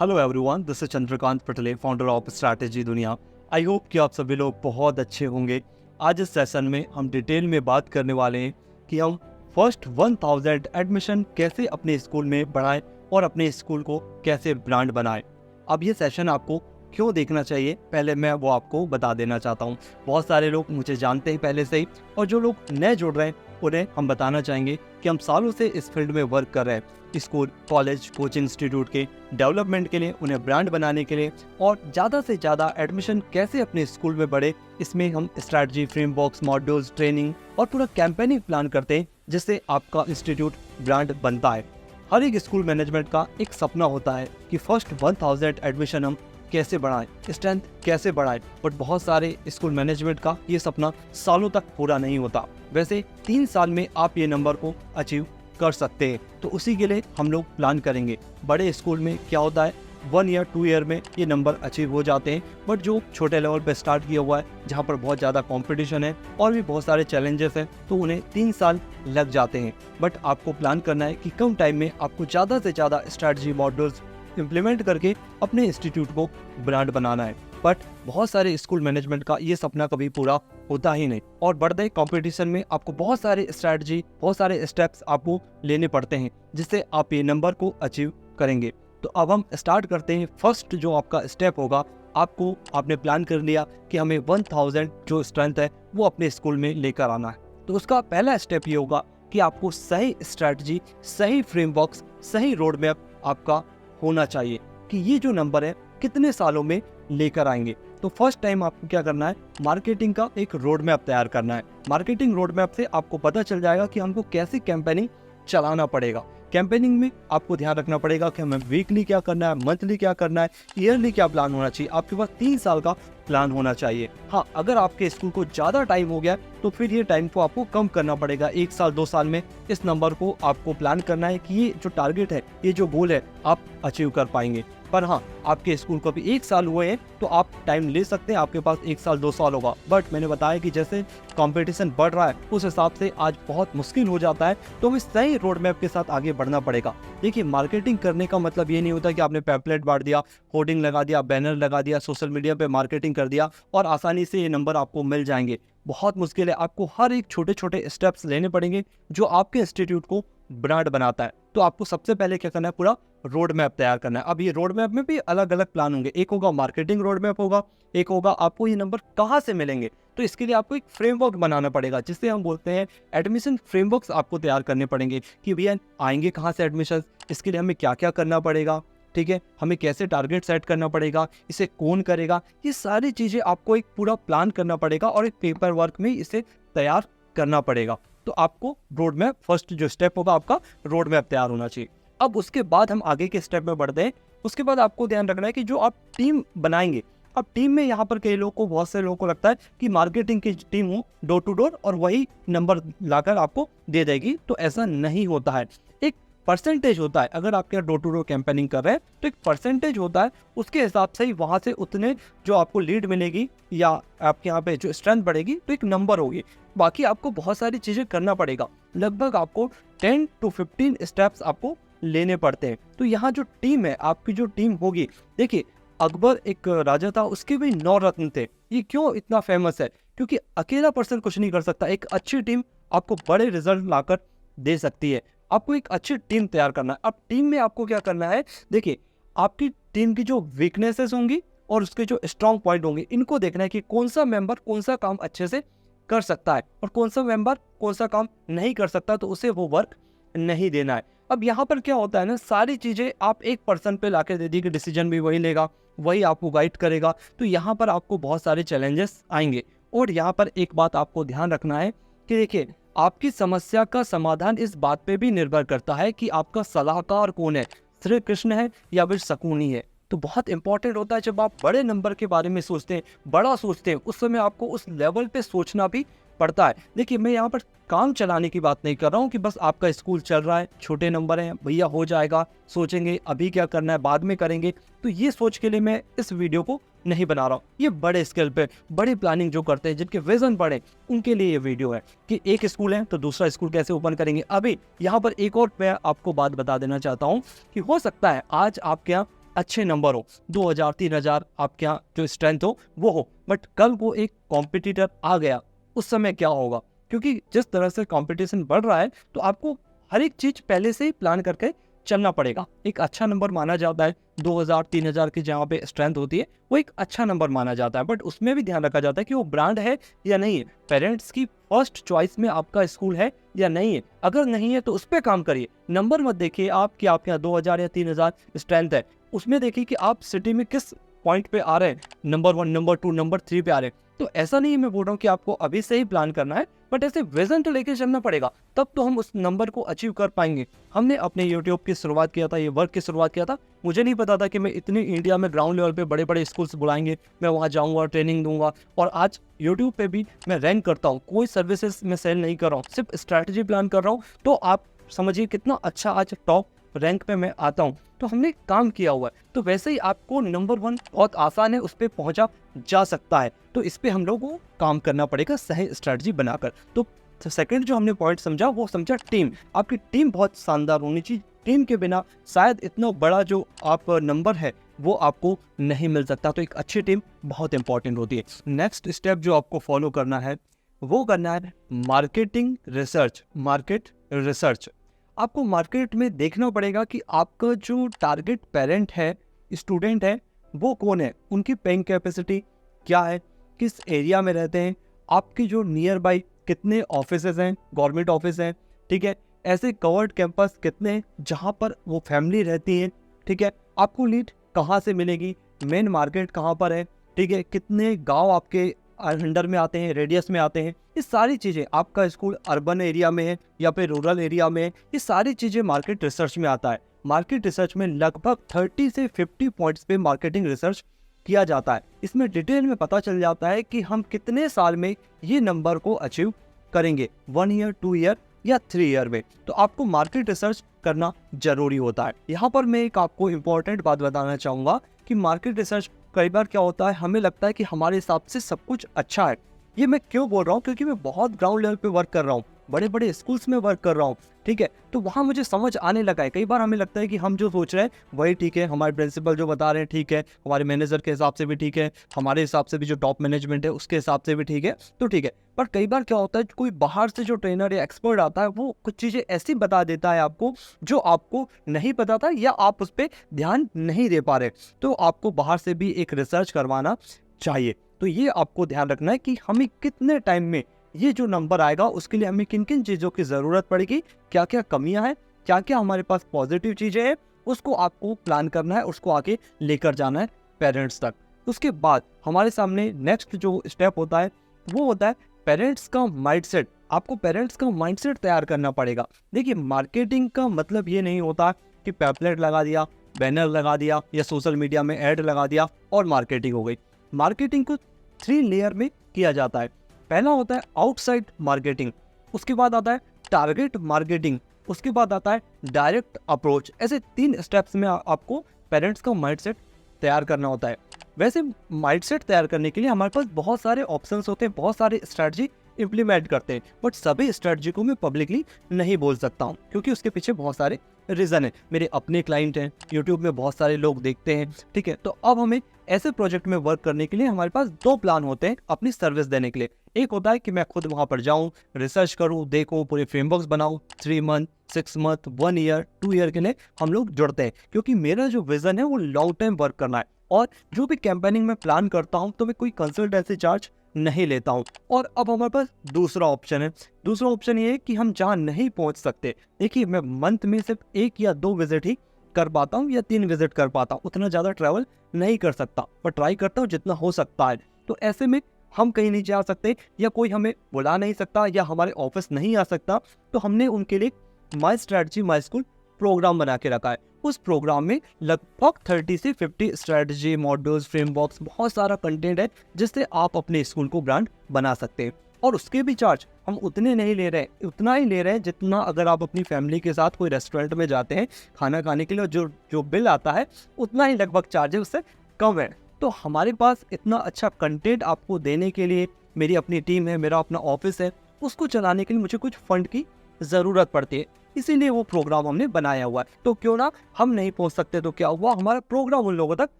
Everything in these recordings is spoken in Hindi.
Hello everyone, this is Chandrakant Patle, founder of strategy Duniya. I hope कि आप सभी लोग बहुत अच्छे होंगे। आज इस सेशन में हम डिटेल में बात करने वाले हैं कि हम फर्स्ट 1000 एडमिशन कैसे अपने स्कूल में बढ़ाएं और अपने स्कूल को कैसे ब्रांड बनाएं। अब ये सेशन आपको क्यों देखना चाहिए, पहले मैं वो आपको बता देना चाहता हूँ। बहुत सारे लोग मुझे जानते हैं पहले से ही, और जो लोग नए जुड़ रहे हैं उन्हें हम बताना चाहेंगे कि हम सालों से इस फील्ड में वर्क कर रहे हैं, स्कूल, कॉलेज, कोचिंग इंस्टीट्यूट के डेवलपमेंट के लिए, उन्हें ब्रांड बनाने के लिए और ज़्यादा से ज़्यादा एडमिशन कैसे अपने स्कूल में बढ़े। इसमें हम स्ट्रैटेजी, फ्रेमवर्क्स, मॉड्यूल्स, ट्रेनिंग और पूरा कैंपेनिंग प्लान करते हैं जिससे आपका इंस्टीट्यूट ब्रांड बनता है। हर एक स्कूल मैनेजमेंट का एक सपना होता है कि फर्स्ट 1000 एडमिशन हम कैसे बढ़ाएं, स्ट्रेंथ कैसे बढ़ाएं, बट बहुत सारे स्कूल मैनेजमेंट का ये सपना सालों तक पूरा नहीं होता। वैसे 3 साल में आप ये नंबर को अचीव कर सकते हैं, तो उसी के लिए हम लोग प्लान करेंगे। बड़े स्कूल में क्या होता है, 1 ईयर 2 ईयर में ये नंबर अचीव हो जाते हैं, बट जो छोटे लेवल पे स्टार्ट किया हुआ है, जहाँ पर बहुत ज़्यादा कंपटीशन है और भी बहुत सारे चैलेंजेस हैं, तो उन्हें 3 साल लग जाते हैं। बट आपको प्लान करना है कि कम टाइम में आपको ज़्यादा से ज़्यादा स्ट्रैटेजी मॉड्यूल्स इम्प्लीमेंट करके अपने इंस्टीट्यूट को ब्रांड बनाना है। बट बहुत सारे स्कूल मैनेजमेंट का ये सपना कभी पूरा होता ही नहीं, और बढ़ते कंपटीशन में आपको बहुत सारे स्ट्रैटेजी, बहुत सारे स्टेप्स आपको लेने पड़ते हैं जिससे आप ये नंबर को अचीव करेंगे। तो अब हम स्टार्ट करते हैं। फर्स्ट जो आपका स्टेप होगा, आपने प्लान कर लिया कि हमें 1000 जो स्ट्रेंथ है वो अपने स्कूल में लेकर आना है, तो उसका पहला स्टेप ये होगा कि आपको सही स्ट्रैटेजी, सही फ्रेमवर्क्स, सही रोड मैप आपका होना चाहिए कि ये जो नंबर है कितने सालों में लेकर आएंगे। तो फर्स्ट टाइम आपको क्या करना है, मार्केटिंग का एक रोड मैप तैयार करना है। मार्केटिंग रोड मैप से आपको पता चल जाएगा कि हमको कैसे कैंपेनिंग चलाना पड़ेगा। कैंपेनिंग में आपको ध्यान रखना पड़ेगा कि हमें वीकली क्या करना है, मंथली क्या करना है, ईयरली क्या प्लान होना चाहिए। आपके पास 3 साल का प्लान होना चाहिए। हाँ, अगर आपके स्कूल को ज़्यादा टाइम हो गया तो फिर ये टाइम को आपको कम करना पड़ेगा। 1 साल 2 साल में इस नंबर को आपको प्लान करना है कि ये जो टारगेट है, ये जो गोल है, आप अचीव कर पाएंगे। पर हाँ, आपके स्कूल को भी 1 साल हुए हैं तो आप टाइम ले सकते हैं, आपके पास 1 साल 2 साल होगा। बट मैंने बताया कि जैसे कंपटीशन बढ़ रहा है उस हिसाब से आज बहुत मुश्किल हो जाता है, तो हमें सही रोड मैप के साथ आगे बढ़ना पड़ेगा। देखिए, मार्केटिंग करने का मतलब ये नहीं होता कि आपने पैम्पलेट बांट दिया, होर्डिंग लगा दिया, बैनर लगा दिया, सोशल मीडिया पे मार्केटिंग कर दिया और आसानी से ये नंबर आपको मिल जाएंगे। बहुत मुश्किल है। आपको हर एक छोटे छोटे स्टेप्स लेने पड़ेंगे जो आपके इंस्टीट्यूट को ब्रांड बनाता है। तो आपको सबसे पहले क्या करना है, पूरा रोड मैप तैयार करना है। अब ये रोड मैप में भी अलग अलग प्लान होंगे। एक होगा मार्केटिंग रोड मैप होगा, एक होगा आपको ये नंबर कहाँ से मिलेंगे। तो इसके लिए आपको एक फ्रेमवर्क बनाना पड़ेगा जिससे हम बोलते हैं एडमिशन फ्रेमवर्क्स आपको तैयार करने पड़ेंगे कि भैया आएंगे कहाँ से एडमिशन, इसके लिए हमें क्या क्या करना पड़ेगा, ठीक है, हमें कैसे टारगेट सेट करना पड़ेगा, इसे कौन करेगा। ये सारी चीज़ें आपको एक पूरा प्लान करना पड़ेगा और एक पेपर वर्क में इसे तैयार करना पड़ेगा। तो आपको रोड मैप, फर्स्ट जो स्टेप होगा आपका रोड मैप तैयार होना चाहिए। अब उसके बाद हम आगे के स्टेप में बढ़ते हैं। उसके बाद आपको ध्यान रखना है कि जो आप टीम बनाएंगे, अब टीम में यहाँ पर कई लोगों को, बहुत से लोगों को लगता है कि मार्केटिंग की टीम हो डोर टू डोर और वही नंबर लाकर आपको दे देगी, तो ऐसा नहीं होता है। एक परसेंटेज होता है। अगर आपके यहाँ डोर टू डोर कैंपेनिंग कर रहे हैं तो एक परसेंटेज होता है, उसके हिसाब से ही वहाँ से उतने जो आपको लीड मिलेगी या आपके यहाँ पे जो स्ट्रेंथ बढ़ेगी तो एक नंबर होगी। बाकी आपको बहुत सारी चीज़ें करना पड़ेगा। लगभग आपको 10 to 15 स्टेप्स आपको लेने पड़ते हैं। तो यहाँ जो टीम है, आपकी जो टीम होगी, देखिए अकबर एक राजा था, उसके भी 9 रत्न थे। ये क्यों इतना फेमस है, क्योंकि अकेला पर्सन कुछ नहीं कर सकता। एक अच्छी टीम आपको बड़े रिजल्ट लाकर दे सकती है। आपको एक अच्छी टीम तैयार करना है। अब टीम में आपको क्या करना है, देखिए आपकी टीम की जो वीकनेसेस होंगी और उसके जो स्ट्रॉन्ग पॉइंट होंगे, इनको देखना है कि कौन सा मेंबर कौन सा काम अच्छे से कर सकता है और कौन सा मेंबर कौन सा काम नहीं कर सकता, तो उसे वो वर्क नहीं देना है। अब यहाँ पर क्या होता है ना, सारी चीज़ें आप एक पर्सन पे लाके दे दी कि डिसीजन भी वही लेगा, वही आपको गाइड करेगा, तो यहाँ पर आपको बहुत सारे चैलेंजेस आएंगे। और यहाँ पर एक बात आपको ध्यान रखना है कि देखिए, आपकी समस्या का समाधान इस बात पे भी निर्भर करता है कि आपका सलाहकार कौन है, श्री कृष्ण है या फिर शकुनी है। तो बहुत इंपॉर्टेंट होता है जब आप बड़े नंबर के बारे में सोचते हैं, बड़ा सोचते हैं, उस समय आपको उस लेवल पे सोचना भी पड़ता है। देखिए, मैं यहाँ पर काम चलाने की बात नहीं कर रहा हूँ कि बस आपका स्कूल चल रहा है, छोटे नंबर हैं, भैया हो जाएगा, सोचेंगे अभी क्या करना है बाद में करेंगे, तो ये सोच के लिए मैं इस वीडियो को नहीं बना रहा हूँ। ये बड़े स्केल पे बड़ी प्लानिंग जो करते हैं, जिनके विजन बड़े, उनके लिए ये वीडियो है कि एक स्कूल है तो दूसरा स्कूल कैसे ओपन करेंगे। अभी यहाँ पर एक और मैं आपको बात बता देना चाहता हूँ कि हो सकता है आज आपके यहाँ अच्छे नंबर हो, 2000 3000 आपके यहाँ जो स्ट्रेंथ हो वो हो, बट कल को एक कॉम्पिटिटर आ गया, उस समय क्या होगा? क्योंकि जिस तरह से कंपटीशन बढ़ रहा है तो आपको हर एक चीज़ पहले से ही प्लान करके चलना पड़ेगा। एक अच्छा नंबर माना जाता है 2000 3000 की जहाँ पे स्ट्रेंथ होती है, वो एक अच्छा नंबर माना जाता है, बट उसमें भी ध्यान रखा जाता है कि वो ब्रांड है या नहीं है, पेरेंट्स की फर्स्ट चॉइस में आपका स्कूल है या नहीं है। अगर नहीं है तो उस पर काम करिए। नंबर मत देखिए आप कि आपके यहाँ 2000 या 3000 स्ट्रेंथ है, उसमें देखिए कि आप सिटी में किस पॉइंट पे आ रहे हैं, नंबर 1 नंबर 2 नंबर 3 पे आ रहे हैं। तो ऐसा नहीं है मैं बोल रहा हूँ कि आपको अभी से ही प्लान करना है, बट ऐसे विजन तो लेके चलना पड़ेगा, तब तो हम उस नंबर को अचीव कर पाएंगे। हमने अपने यूट्यूब की शुरुआत किया था, ये वर्क की शुरुआत किया था, मुझे नहीं पता था कि मैं इतनी इंडिया में ग्राउंड लेवल पे बड़े बड़े स्कूल्स बुलाएंगे, मैं वहाँ जाऊँगा, ट्रेनिंग दूंगा, और आज यूट्यूब पे भी मैं रैंक करता हूँ। कोई सर्विसेज मैं सेल नहीं कर रहा हूँ, सिर्फ स्ट्रैटेजी प्लान कर रहा हूँ। तो आप समझिए कितना अच्छा आज टॉप रैंक पे मैं आता हूँ, तो हमने काम किया हुआ है। तो वैसे ही आपको नंबर 1 बहुत आसान है, उस पर पहुंचा जा सकता है। तो इस पे हम लोगों को काम करना पड़ेगा सही स्ट्रेटजी बनाकर। तो सेकंड जो हमने पॉइंट समझा वो समझा टीम। आपकी टीम बहुत शानदार होनी चाहिए। टीम के बिना शायद इतना बड़ा जो आप नंबर है वो आपको नहीं मिल सकता। तो एक अच्छी टीम बहुत इंपॉर्टेंट होती है। नेक्स्ट स्टेप जो आपको फॉलो करना है वो करना है मार्केटिंग रिसर्च। मार्केट रिसर्च, आपको मार्केट में देखना पड़ेगा कि आपका जो टारगेट पेरेंट है, स्टूडेंट है, वो कौन है, उनकी पेइंग कैपेसिटी क्या है, किस एरिया में रहते हैं, आपकी जो नियर बाई कितने ऑफिसेज हैं, गवर्नमेंट ऑफिस हैं, ठीक है, ऐसे कवर्ड कैंपस कितने हैं जहाँ पर वो फैमिली रहती है, ठीक है, आपको लीड कहाँ से मिलेगी, मेन मार्केट कहाँ पर है, ठीक है, कितने गांव आपके अंडर में आते हैं, रेडियस में आते हैं, ये सारी चीज़ें, आपका स्कूल अर्बन एरिया में है या फिर रूरल एरिया में है, ये सारी चीज़ें मार्केट रिसर्च में आता है। मार्केट रिसर्च में लगभग 30 से 50 पॉइंट्स पे मार्केटिंग रिसर्च किया जाता है। इसमें डिटेल में पता चल जाता है कि हम कितने साल में ये नंबर को अचीव करेंगे, 1 ईयर 2 ईयर या 3 ईयर में। तो आपको मार्केट रिसर्च करना जरूरी होता है। यहाँ पर मैं एक आपको इम्पोर्टेंट बात बताना चाहूँगा कि मार्केट रिसर्च कई बार क्या होता है, हमें लगता है कि हमारे हिसाब से सब कुछ अच्छा है। ये मैं क्यों बोल रहा हूँ, क्योंकि मैं बहुत ग्राउंड लेवल पे वर्क कर रहा हूँ, बड़े बड़े स्कूल्स में वर्क कर रहा हूँ, ठीक है, तो वहाँ मुझे समझ आने लगा है। कई बार हमें लगता है कि हम जो सोच रहे हैं वही ठीक है, हमारे प्रिंसिपल जो बता रहे हैं ठीक है, हमारे मैनेजर के हिसाब से भी ठीक है, हमारे हिसाब से भी जो टॉप मैनेजमेंट है उसके हिसाब से भी ठीक है, तो ठीक है। पर कई बार क्या होता है, कोई बाहर से जो ट्रेनर या एक्सपर्ट आता है वो कुछ चीज़ें ऐसी बता देता है आपको जो आपको नहीं पता था या आप उस पर ध्यान नहीं दे पा रहे। तो आपको बाहर से भी एक रिसर्च करवाना चाहिए। तो ये आपको ध्यान रखना है कि हमें कितने टाइम में ये जो नंबर आएगा उसके लिए हमें किन किन चीज़ों की ज़रूरत पड़ेगी, क्या क्या कमियां हैं, क्या क्या हमारे पास पॉजिटिव चीज़ें हैं, उसको आपको प्लान करना है, उसको आगे लेकर जाना है पेरेंट्स तक। उसके बाद हमारे सामने नेक्स्ट जो स्टेप होता है वो होता है पेरेंट्स का माइंडसेट। आपको पेरेंट्स का माइंडसेट तैयार करना पड़ेगा। देखिए, मार्केटिंग का मतलब ये नहीं होता कि पैम्पलेट लगा दिया, बैनर लगा दिया या सोशल मीडिया में ऐड लगा दिया और मार्केटिंग हो गई। मार्केटिंग को 3 लेयर में किया जाता है। पहला होता है आउटसाइड मार्केटिंग, उसके बाद आता है टारगेट मार्केटिंग, उसके बाद आता है डायरेक्ट अप्रोच। ऐसे 3 स्टेप्स में आपको पेरेंट्स का माइंडसेट तैयार करना होता है। वैसे माइंडसेट तैयार करने के लिए हमारे पास बहुत सारे ऑप्शंस होते हैं, बहुत सारे स्ट्रैटेजी इंप्लीमेंट करते हैं, बट सभी स्ट्रैटेजी को मैं पब्लिकली नहीं बोल सकता हूँ क्योंकि उसके पीछे बहुत सारे रीज़न है। मेरे अपने क्लाइंट हैं, यूट्यूब में बहुत सारे लोग देखते हैं, ठीक है। तो अब हमें ऐसे प्रोजेक्ट में वर्क करने के लिए हमारे पास 2 प्लान होते हैं अपनी सर्विस देने के लिए। एक होता है कि मैं खुद वहाँ पर जाऊँ, रिसर्च करूँ, देखूँ, पूरे फ्रेमवर्क्स बनाऊँ, 3 मंथ 6 मंथ 1 ईयर 2 ईयर के लिए हम लोग जुड़ते हैं, क्योंकि मेरा जो विजन है वो लॉन्ग टाइम वर्क करना है। और जो भी कैंपेनिंग में प्लान करता हूँ तो मैं कोई कंसल्टेंसी चार्ज नहीं लेता हूँ। और अब हमारे पास दूसरा ऑप्शन है। दूसरा ऑप्शन ये है कि हम जहाँ नहीं पहुँच सकते, देखिए मैं मंथ में सिर्फ 1 या 2 विजिट ही कर पाता हूँ या 3 विजिट कर पाता हूँ, उतना ज़्यादा ट्रैवल नहीं कर सकता, पर ट्राई करता हूँ जितना हो सकता है। तो ऐसे में हम कहीं नहीं जा सकते या कोई हमें बुला नहीं सकता या हमारे ऑफिस नहीं आ सकता, तो हमने उनके लिए my strategy my school programme बना के रखा है। उस प्रोग्राम में लगभग 30 से 50 स्ट्रैटेजी, मॉड्यूल्स, फ्रेमवर्क्स, बहुत सारा कंटेंट है जिससे आप अपने स्कूल को ब्रांड बना सकते हैं। और उसके भी चार्ज हम उतने नहीं ले रहे हैं, उतना ही ले रहे हैं जितना अगर आप अपनी फैमिली के साथ कोई रेस्टोरेंट में जाते हैं खाना खाने के लिए, जो बिल आता है उतना ही लगभग चार्ज है, उससे कम है। तो हमारे पास इतना अच्छा कंटेंट आपको देने के लिए मेरी अपनी टीम है, मेरा अपना ऑफिस है, उसको चलाने के लिए मुझे कुछ फंड की ज़रूरत पड़ती है। इसीलिए वो प्रोग्राम हमने बनाया हुआ है। तो क्यों ना हम नहीं पहुंच सकते तो क्या हुआ, हमारा प्रोग्राम उन लोगों तक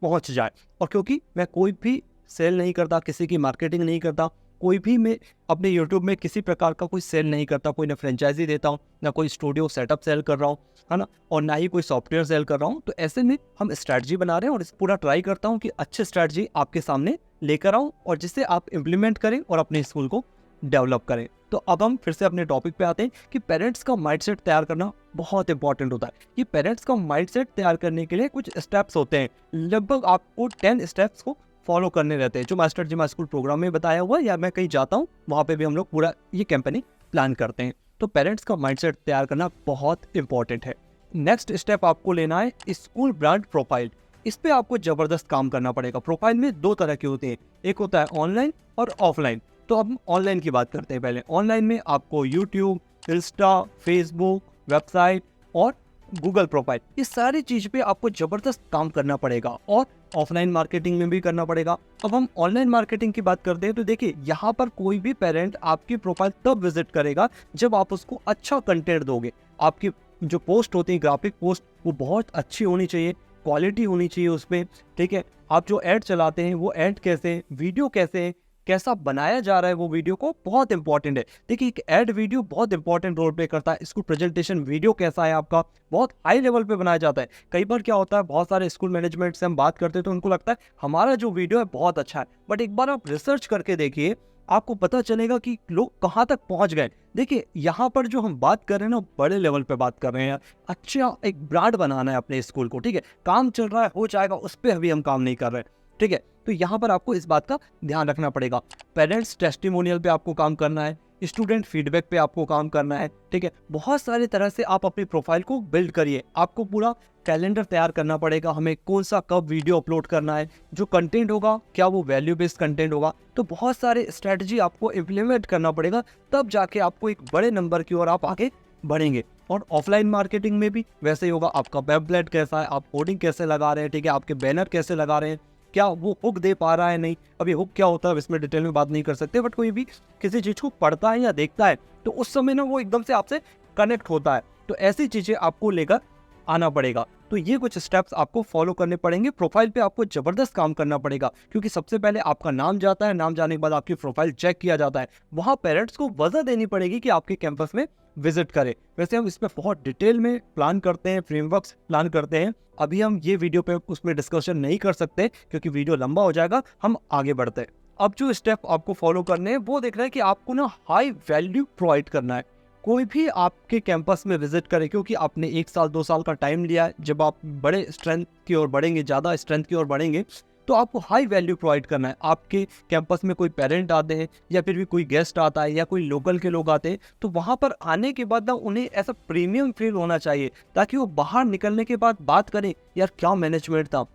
पहुंच जाए। और क्योंकि मैं कोई भी सेल नहीं करता, किसी की मार्केटिंग नहीं करता, कोई भी मैं अपने यूट्यूब में किसी प्रकार का कोई सेल नहीं करता, कोई ना फ्रेंचाइजी देता हूँ, ना कोई स्टूडियो सेटअप सेल कर रहा हूँ, है ना, और ना ही कोई सॉफ्टवेयर सेल कर रहा हूँ। तो ऐसे में हम स्ट्रैटेजी बना रहे हैं और इस पूरा ट्राई करता हूँ कि अच्छी स्ट्रैटेजी आपके सामने लेकर आऊँ और जिससे आप इम्प्लीमेंट करें और अपने स्कूल को डेवलप करें। तो अब हम फिर से अपने टॉपिक पे आते हैं कि पेरेंट्स का माइंडसेट तैयार करना बहुत इंपॉर्टेंट होता है। ये पेरेंट्स का माइंडसेट तैयार करने के लिए कुछ स्टेप्स होते हैं, लगभग आपको 10 स्टेप्स को फॉलो करने रहते हैं, जो master ji my school programme में बताया हुआ है, या मैं कहीं जाता हूँ वहाँ पे भी हम लोग पूरा ये कैंपेनिंग प्लान करते हैं। तो पेरेंट्स का माइंडसेट तैयार करना बहुत इंपॉर्टेंट है। नेक्स्ट स्टेप आपको लेना है स्कूल ब्रांड प्रोफाइल। इस पे आपको जबरदस्त काम करना पड़ेगा। प्रोफाइल में 2 तरह के होते हैं, एक होता है ऑनलाइन और ऑफलाइन। तो अब ऑनलाइन की बात करते हैं। पहले ऑनलाइन में आपको यूट्यूब, इंस्टा, फेसबुक, वेबसाइट और गूगल प्रोफाइल, ये सारी चीज पे आपको जबरदस्त काम करना पड़ेगा और ऑफलाइन मार्केटिंग में भी करना पड़ेगा। अब हम ऑनलाइन मार्केटिंग की बात करते हैं तो देखिए, यहाँ पर कोई भी पेरेंट आपकी प्रोफाइल तब विजिट करेगा जब आप उसको अच्छा कंटेंट दोगे। आपकी जो पोस्ट होती है, ग्राफिक पोस्ट, वो बहुत अच्छी होनी चाहिए, क्वालिटी होनी चाहिए उसमें, ठीक है। आप जो ऐड चलाते हैं वो ऐड कैसे, वीडियो कैसे, कैसा बनाया जा रहा है वो वीडियो को, बहुत इंपॉर्टेंट है। देखिए, एक ऐड वीडियो बहुत इंपॉर्टेंट रोल प्ले करता है। इसको प्रेजेंटेशन वीडियो कैसा है आपका, बहुत हाई लेवल पे बनाया जाता है। कई बार क्या होता है, बहुत सारे स्कूल मैनेजमेंट से हम बात करते हैं तो उनको लगता है हमारा जो वीडियो है बहुत अच्छा है, बट एक बार आप रिसर्च करके देखिए, आपको पता चलेगा कि लोग कहाँ तक पहुंच गए। देखिए, यहाँ पर जो हम बात कर रहे हैं ना, बड़े लेवल पे बात कर रहे हैं। अच्छा एक ब्रांड बनाना है अपने स्कूल को, ठीक है, काम चल रहा है, हो जाएगा, उस पर अभी हम काम नहीं कर रहे हैं, ठीक है। तो यहाँ पर आपको इस बात का ध्यान रखना पड़ेगा। पेरेंट्स टेस्टिमोनियल पे आपको काम करना है, स्टूडेंट फीडबैक पे आपको काम करना है, ठीक है। बहुत सारे तरह से आप अपनी प्रोफाइल को बिल्ड करिए। आपको पूरा कैलेंडर तैयार करना पड़ेगा, हमें कौन सा कब वीडियो अपलोड करना है, जो कंटेंट होगा क्या वो वैल्यू बेस्ड कंटेंट होगा। तो बहुत सारे स्ट्रेटजी आपको इम्प्लीमेंट करना पड़ेगा, तब जाके आपको एक बड़े नंबर की ओर आप आगे बढ़ेंगे। और ऑफलाइन मार्केटिंग में भी वैसे ही होगा। आपका वेबसाइट कैसा है, आप कोडिंग कैसे लगा रहे हैं, ठीक है, आपके बैनर कैसे लगा रहे हैं, क्या वो हुक दे पा रहा है, नहीं। अभी हुक क्या होता है इसमें डिटेल में बात नहीं कर सकते, बट कोई भी किसी चीज़ को पढ़ता है या देखता है तो उस समय ना वो एकदम से आपसे कनेक्ट होता है। तो ऐसी चीज़ें आपको लेकर आना पड़ेगा। तो ये कुछ स्टेप्स आपको फॉलो करने पड़ेंगे। प्रोफाइल पे आपको जबरदस्त काम करना पड़ेगा, क्योंकि सबसे पहले आपका नाम जाता है, नाम जाने के बाद आपकी प्रोफाइल चेक किया जाता है। वहाँ पेरेंट्स को वजह देनी पड़ेगी कि आपके कैंपस में विजिट करें। वैसे हम इसमें बहुत डिटेल में प्लान करते हैं, फ्रेमवर्क्स प्लान करते हैं। अभी हम ये वीडियो पे उसमें डिस्कशन नहीं कर सकते क्योंकि वीडियो लंबा हो जाएगा। हम आगे बढ़ते हैं। अब जो स्टेप आपको फॉलो करने हैं वो देख रहे हैं कि आपको ना हाई वैल्यू प्रोवाइड करना है। कोई भी आपके कैंपस में विजिट करे, क्योंकि आपने 1 साल 2 साल का टाइम लिया है, जब आप बड़े स्ट्रेंथ की ओर बढ़ेंगे, ज़्यादा स्ट्रेंथ की ओर बढ़ेंगे, तो आपको हाई वैल्यू प्रोवाइड करना है। आपके कैंपस में कोई पेरेंट आते हैं या फिर भी कोई गेस्ट आता है या कोई लोकल के लोग आते हैं, तो वहाँ पर आने के बाद ना उन्हें ऐसा प्रीमियम फील होना चाहिए, ताकि वो बाहर निकलने के बाद बात करें, यार क्या मैनेजमेंट था,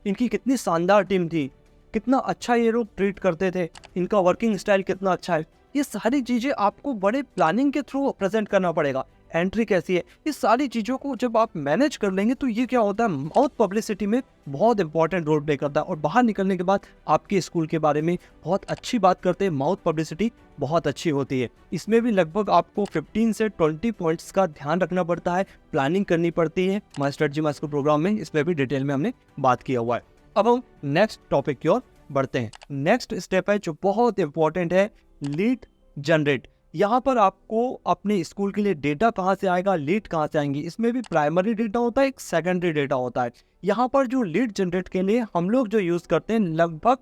इनकी कितनी शानदार टीम थी, कितना अच्छा ये लोग ट्रीट करते थे, इनका वर्किंग स्टाइल कितना अच्छा है। ये सारी चीज़ें आपको बड़े प्लानिंग के थ्रू प्रेजेंट करना पड़ेगा। एंट्री कैसी है, ये सारी चीज़ों को जब आप मैनेज कर लेंगे तो ये क्या होता है, माउथ पब्लिसिटी में बहुत इंपॉर्टेंट रोल प्ले करता है। और बाहर निकलने के बाद आपके स्कूल के बारे में बहुत अच्छी बात करते हैं, माउथ पब्लिसिटी बहुत अच्छी होती है। इसमें भी लगभग आपको 15 से 20 पॉइंट्स का ध्यान रखना पड़ता है, प्लानिंग करनी पड़ती है। माई स्ट्रेटजी माई स्कूल प्रोग्राम में इस पर भी डिटेल में हमने बात किया हुआ है। अब हम नेक्स्ट टॉपिक की ओर बढ़ते हैं। नेक्स्ट स्टेप है जो बहुत इंपॉर्टेंट है, लीड जनरेट। यहाँ पर आपको अपने स्कूल के लिए डेटा कहाँ से आएगा, लीड कहाँ से आएंगी, इसमें भी प्राइमरी डेटा होता है, एक सेकेंडरी डेटा होता है। यहाँ पर जो लीड जनरेट के लिए हम लोग जो यूज़ करते हैं, लगभग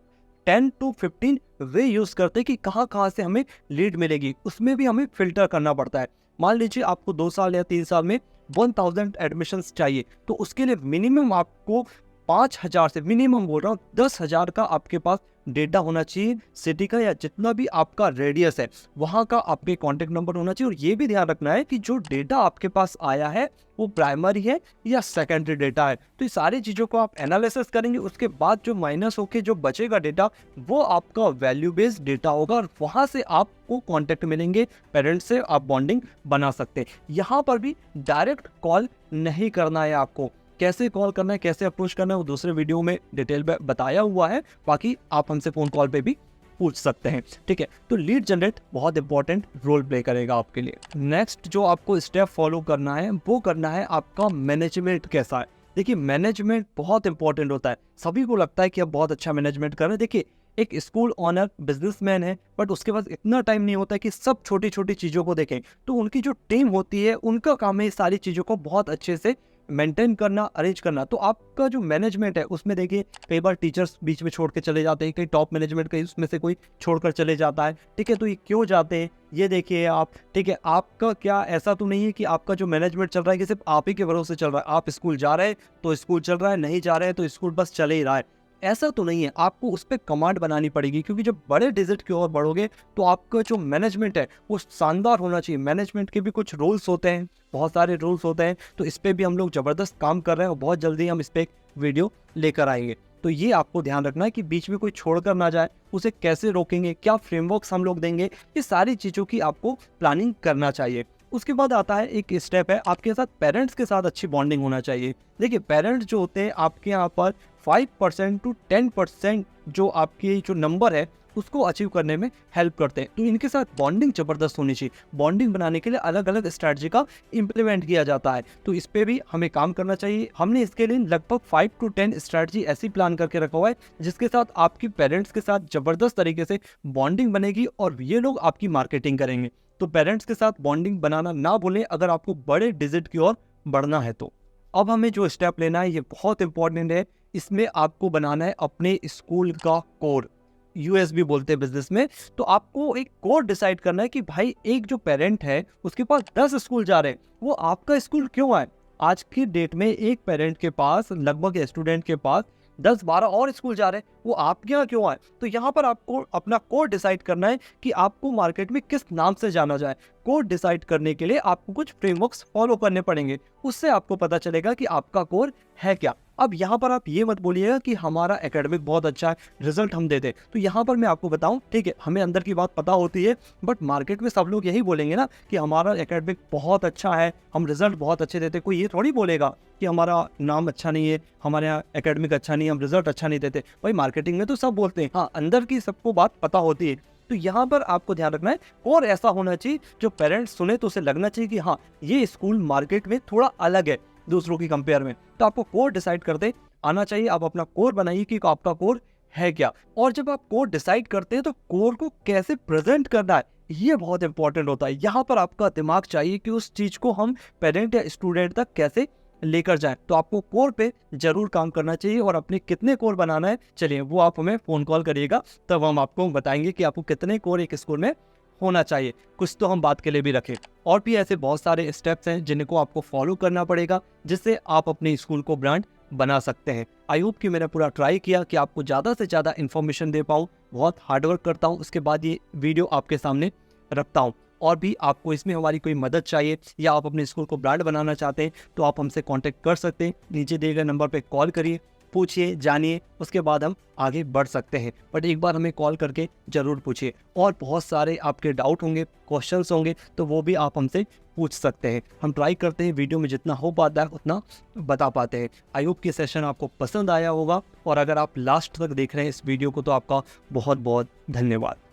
10 to 15 वे यूज़ करते हैं कि कहाँ कहाँ से हमें लीड मिलेगी। उसमें भी हमें फिल्टर करना पड़ता है। मान लीजिए आपको 2 साल या 3 साल में 1000 एडमिशन्स चाहिए, तो उसके लिए मिनिमम आपको 5000 से, मिनिमम बोल रहा हूँ 10,000 का आपके पास डेटा होना चाहिए सिटी का, या जितना भी आपका रेडियस है वहाँ का आपके कॉन्टेक्ट नंबर होना चाहिए। और ये भी ध्यान रखना है कि जो डेटा आपके पास आया है वो प्राइमरी है या सेकेंडरी डेटा है। तो ये सारी चीज़ों को आप एनालिसिस करेंगे, उसके बाद जो माइनस होके जो बचेगा डेटा, वो आपका वैल्यू बेस्ड डेटा होगा और वहाँ से आपको कॉन्टेक्ट मिलेंगे, पेरेंट्स से आप बॉन्डिंग बना सकते हैं। यहाँ पर भी डायरेक्ट कॉल नहीं करना है आपको। कैसे कॉल करना है, कैसे अप्रोच करना है, वो दूसरे वीडियो में डिटेल में बताया हुआ है। बाकी आप हमसे फ़ोन कॉल पे भी पूछ सकते हैं। ठीक है, तो लीड जनरेट बहुत इंपॉर्टेंट रोल प्ले करेगा आपके लिए। नेक्स्ट जो आपको स्टेप फॉलो करना है वो करना है आपका मैनेजमेंट कैसा है। देखिए मैनेजमेंट बहुत इंपॉर्टेंट होता है। सभी को लगता है कि अब बहुत अच्छा मैनेजमेंट कर रहे हैं। देखिए एक स्कूल ऑनर बिजनेसमैन है बट उसके पास इतना टाइम नहीं होता है कि सब छोटी छोटी चीज़ों को देखें। तो उनकी जो टीम होती है उनका काम है इस सारी चीज़ों को बहुत अच्छे से मेंटेन करना, अरेंज करना। तो आपका जो मैनेजमेंट है उसमें देखिए कई बार टीचर्स बीच में छोड़ के चले जाते हैं, कई टॉप मैनेजमेंट कहीं उसमें से कोई छोड़कर चले जाता है। ठीक है, तो ये क्यों जाते हैं ये देखिए आप। ठीक है, आपका क्या ऐसा तो नहीं है कि आपका जो मैनेजमेंट चल रहा है कि सिर्फ आप ही के भरोसे चल रहा है। आप स्कूल जा रहे हैं तो स्कूल चल रहा है, नहीं जा रहे हैं तो स्कूल बस चले ही रहा है, ऐसा तो नहीं है। आपको उस पर कमांड बनानी पड़ेगी, क्योंकि जब बड़े डिजिट की ओर बढ़ोगे तो आपका जो मैनेजमेंट है वो शानदार होना चाहिए। मैनेजमेंट के भी कुछ रूल्स होते हैं, बहुत सारे रूल्स होते हैं। तो इस पर भी हम लोग ज़बरदस्त काम कर रहे हैं और बहुत जल्दी हम इस पर एक वीडियो लेकर आएंगे। तो ये आपको ध्यान रखना है कि बीच में कोई छोड़कर ना जाए, उसे कैसे रोकेंगे, क्या फ्रेमवर्क्स हम लोग देंगे, ये सारी चीज़ों की आपको प्लानिंग करना चाहिए। उसके बाद आता है एक स्टेप है आपके साथ पेरेंट्स के साथ अच्छी बॉन्डिंग होना चाहिए। देखिए पेरेंट्स जो होते हैं आपके यहाँ पर 5% to 10% जो आपकी जो नंबर है उसको अचीव करने में हेल्प करते हैं। तो इनके साथ बॉन्डिंग ज़बरदस्त होनी चाहिए। बॉन्डिंग बनाने के लिए अलग अलग स्ट्रैटेजी का इम्प्लीमेंट किया जाता है, तो इस पर भी हमें काम करना चाहिए। हमने इसके लिए लगभग 5 to 10 स्ट्रैटेजी ऐसी प्लान करके रखा हुआ है जिसके साथ आपकी पेरेंट्स के साथ ज़बरदस्त तरीके से बॉन्डिंग बनेगी और ये लोग आपकी मार्केटिंग करेंगे। तो पेरेंट्स के साथ बॉन्डिंग बनाना ना भूलें अगर आपको बड़े डिजिट की ओर बढ़ना है। तो अब हमें जो स्टेप लेना है ये बहुत इंपॉर्टेंट है। इसमें आपको बनाना है अपने स्कूल का कोर, यूएसबी बोलते हैं बिजनेस में। तो आपको एक कोर डिसाइड करना है कि भाई एक जो पेरेंट है उसके पास 10 स्कूल जा रहे हैं, वो आपका स्कूल क्यों आए। आज की डेट में एक पेरेंट के पास लगभग स्टूडेंट के पास 10-12 और स्कूल जा रहे हैं, वो आपके यहाँ क्यों आए। तो यहाँ पर आपको अपना कोर डिसाइड करना है कि आपको मार्केट में किस नाम से जाना जाए। कोर डिसाइड करने के लिए आपको कुछ फ्रेमवर्क्स फॉलो करने पड़ेंगे, उससे आपको पता चलेगा कि आपका कोर है क्या। अब यहाँ पर आप ये मत बोलिएगा कि हमारा एकेडमिक बहुत अच्छा है, रिजल्ट हम देते। तो यहाँ पर मैं आपको बताऊँ, ठीक है हमें अंदर की बात पता होती है बट मार्केट में सब लोग यही बोलेंगे ना कि हमारा एकेडमिक बहुत अच्छा है, हम रिजल्ट बहुत अच्छे देते। कोई ये थोड़ी बोलेगा कि हमारा नाम अच्छा नहीं है, हमारे यहाँ एकेडमिक अच्छा नहीं है, हम रिजल्ट अच्छा नहीं देते। भाई मार्केटिंग में तो सब बोलते हैं, हाँ अंदर की सबको बात पता होती है। तो यहाँ पर आपको ध्यान रखना है और ऐसा होना चाहिए जो पेरेंट्स सुने तो उसे लगना चाहिए कि हाँ ये स्कूल मार्केट में थोड़ा अलग है दूसरों की कंपेयर में। तो आपको कोर डिसाइड करते आना चाहिए। आप अपना कोर बनाइए कि आपका कोर है क्या, और जब आप कोर डिसाइड करते हैं तो कोर को कैसे प्रेजेंट करना है ये बहुत इंपॉर्टेंट होता है। यहाँ पर आपका दिमाग चाहिए कि उस चीज को हम पेरेंट या स्टूडेंट तक कैसे लेकर जाएं। तो आपको कोर पे जरूर काम करना चाहिए और अपने कितने कोर बनाना है चलिए वो आप हमें फोन कॉल करिएगा, तब हम आपको बताएंगे कि आपको कितने कोर एक स्कूल में होना चाहिए। कुछ तो हम बात के लिए भी रखें, और भी ऐसे बहुत सारे स्टेप्स हैं जिनको आपको फॉलो करना पड़ेगा जिससे आप अपने स्कूल को ब्रांड बना सकते हैं। आई होप कि मैंने पूरा ट्राई किया कि आपको ज़्यादा से ज़्यादा इन्फॉर्मेशन दे पाऊँ। बहुत हार्डवर्क करता हूँ, उसके बाद ये वीडियो आपके सामने रखता हूँ। और भी आपको इसमें हमारी कोई मदद चाहिए या आप अपने स्कूल को ब्रांड बनाना चाहते हैं तो आप हमसे कांटेक्ट कर सकते हैं। नीचे दिए गए नंबर पे कॉल करिए, पूछिए, जानिए, उसके बाद हम आगे बढ़ सकते हैं। बट एक बार हमें कॉल करके ज़रूर पूछिए। और बहुत सारे आपके डाउट होंगे, क्वेश्चंस होंगे, तो वो भी आप हमसे पूछ सकते हैं। हम ट्राई करते हैं वीडियो में जितना हो पाता है उतना बता पाते हैं। आई होप कि सेशन आपको पसंद आया होगा, और अगर आप लास्ट तक देख रहे हैं इस वीडियो को तो आपका बहुत बहुत धन्यवाद।